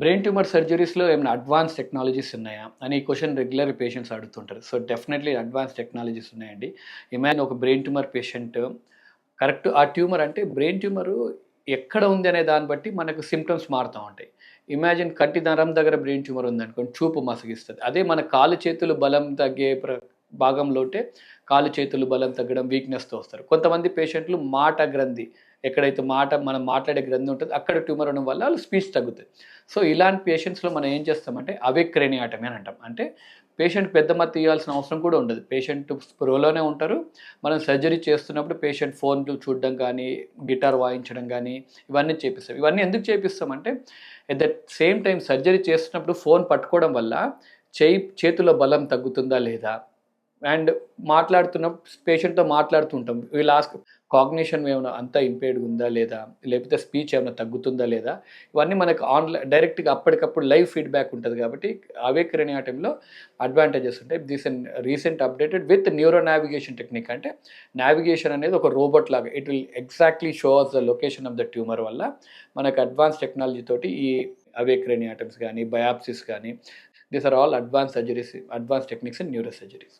Brain tumour సర్జరీస్‌లో ఏమైనా advance technologies ఉన్నాయా? అని ఈ క్వెషన్ రెగ్యులర్ పేషెంట్స్ అడుగుతుంటారు. సో, డెఫినైట్‌లీ అడ్వాన్స్ టెక్నాలజీస్ ఉన్నాయండి. ఇమాజిన్ ఒక బ్రెయిన్ ట్యూమర్ పేషెంట్ కరెక్ట్ ఆ ట్యూమర్ అంటే బ్రెయిన్ ట్యూమరు ఎక్కడ ఉంది అనే దాన్ని బట్టి మనకు సింప్టమ్స్ మారుతా ఉంటాయి. ఇమాజిన్ కంటి నరం దగ్గర బ్రెయిన్ ట్యూమర్ ఉందనుకోండి చూపు మసగిస్తది. అదే మన కాళ్ళు చేతులు బలం తగ్గే భాగంలోటే కాళ్ళు చేతులు బలం తగ్గడం వీక్‌నెస్‌తో వస్తారు. కొంతమంది పేషెంట్‌లు మాట గ్రంథి ఎక్కడైతే మనం మాట్లాడే గ్రంథి ఉంటదో అక్కడ ట్యూమర్ ఉండడం వల్ల వాళ్ళ స్పీచ్ తగ్గుతది. సో, ఇలాంటి పేషెంట్స్‌లో మనం ఏం చేస్తామంటే అవేక్ క్రేనియాటమీ అని అంటాం. అంటే పేషెంట్ పెద్ద మత్తు ఇయ్యాల్సిన అవసరం కూడా ఉండదు. పేషెంట్ స్పృహలోనే ఉంటారు. మనం సర్జరీ చేస్తున్నప్పుడు పేషెంట్ ఫోన్‌లు చూడడం కానీ, గిటార్ వాయించడం గానీ ఇవన్నీ చేపిస్తాం. ఇవన్నీ ఎందుకు చేపిస్తామంటే at the same time surgery చేస్తున్నప్పుడు ఫోన్ పట్టుకోవడం వల్ల చేతిలో బలం తగ్గుతుందా లేదా? అండ్ పేషెంట్‌తో మాట్లాడుతూ ఉంటాం. వీల్ ఆస్క్ కాగ్నిషన్ ఏమైనా అంతా ఇంపేర్డ్‌గా ఉందా లేదా? లేకపోతే స్పీచ్ ఏమైనా తగ్గుతుందా లేదా? ఇవన్నీ మనకు డైరెక్ట్‌గా అప్పటికప్పుడు లైవ్ ఫీడ్‌బ్యాక్ ఉంటది కాబట్టి అవేక్ క్రేనియాటంలో అడ్వాంటేజెస్ ఉంటాయి. This and recent updated with neuro navigation technique అంటే నావిగేషన్ అనేది ఒక రోబోట్ లాగా it will exactly show us the location of the tumour వల్ల మనకు అడ్వాన్స్ టెక్నాలజీ తోటి ఈ అవేక్ క్రేనియాటమ్స్ గానీ, బయాప్సిస్ గానీ these are all advance techniques in neuro surgeries.